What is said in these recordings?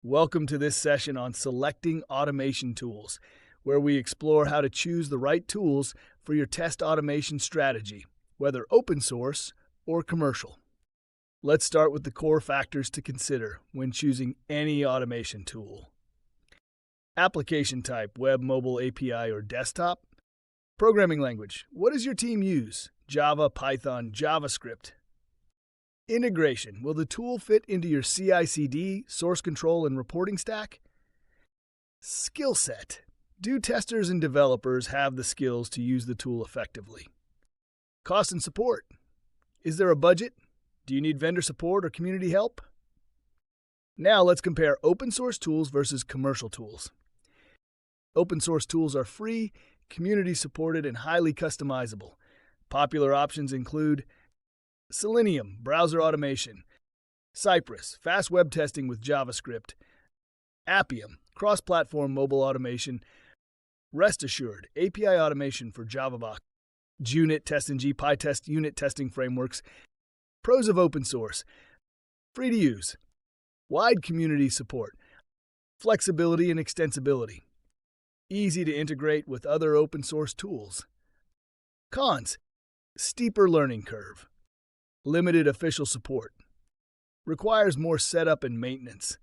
Welcome to this session on selecting automation tools, where we explore how to choose the right tools for your test automation strategy, whether open source or commercial. Let's start with the core factors to consider when choosing any automation tool. Application type, web, mobile, API, or desktop. Programming language, what does your team use? Java, Python, JavaScript. Integration, will the tool fit into your CI/CD, source control, and reporting stack? Skill set, do testers and developers have the skills to use the tool effectively? Cost and support, is there a budget? Do you need vendor support or community help? Now let's compare open source tools versus commercial tools. Open source tools are free, community supported, and highly customizable. Popular options include Selenium, browser automation; Cypress, fast web testing with JavaScript; Appium, cross-platform mobile automation; Rest Assured, API automation for JavaBox; Junit, TestNG, PyTest unit testing frameworks. Pros of open source: free to use, wide community support, flexibility and extensibility, easy to integrate with other open source tools. Cons: steeper learning curve, limited official support, requires more setup and maintenance.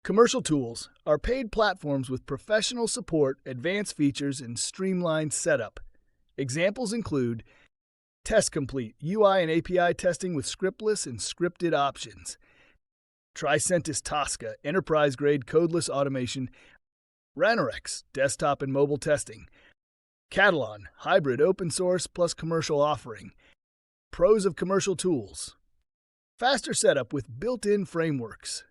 Commercial tools are paid platforms with professional support, advanced features, and streamlined setup. Examples include Test Complete, UI and API testing with scriptless and scripted options; Tricentis Tosca, enterprise-grade codeless automation; Ranorex, desktop and mobile testing; Catalan, hybrid open source plus commercial offering. Pros of commercial tools: faster setup with built-in frameworks,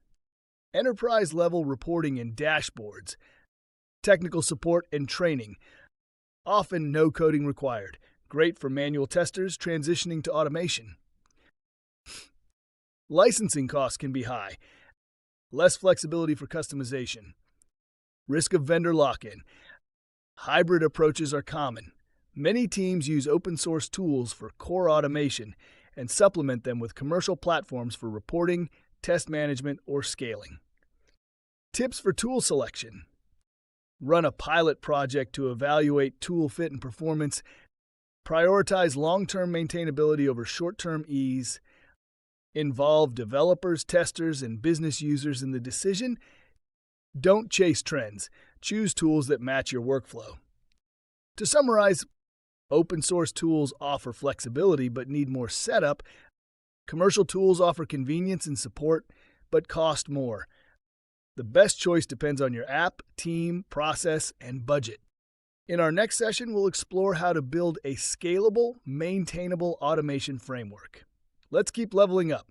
enterprise-level reporting and dashboards, technical support and training, often no coding required, great for manual testers transitioning to automation. Licensing costs can be high, less flexibility for customization, risk of vendor lock-in. Hybrid approaches are common. Many teams use open source tools for core automation and supplement them with commercial platforms for reporting, test management, or scaling. Tips for tool selection: run a pilot project to evaluate tool fit and performance. Prioritize long-term maintainability over short-term ease. Involve developers, testers, and business users in the decision. Don't chase trends. Choose tools that match your workflow. To summarize, open source tools offer flexibility but need more setup. Commercial tools offer convenience and support but cost more. The best choice depends on your app, team, process, and budget. In our next session, we'll explore how to build a scalable, maintainable automation framework. Let's keep leveling up.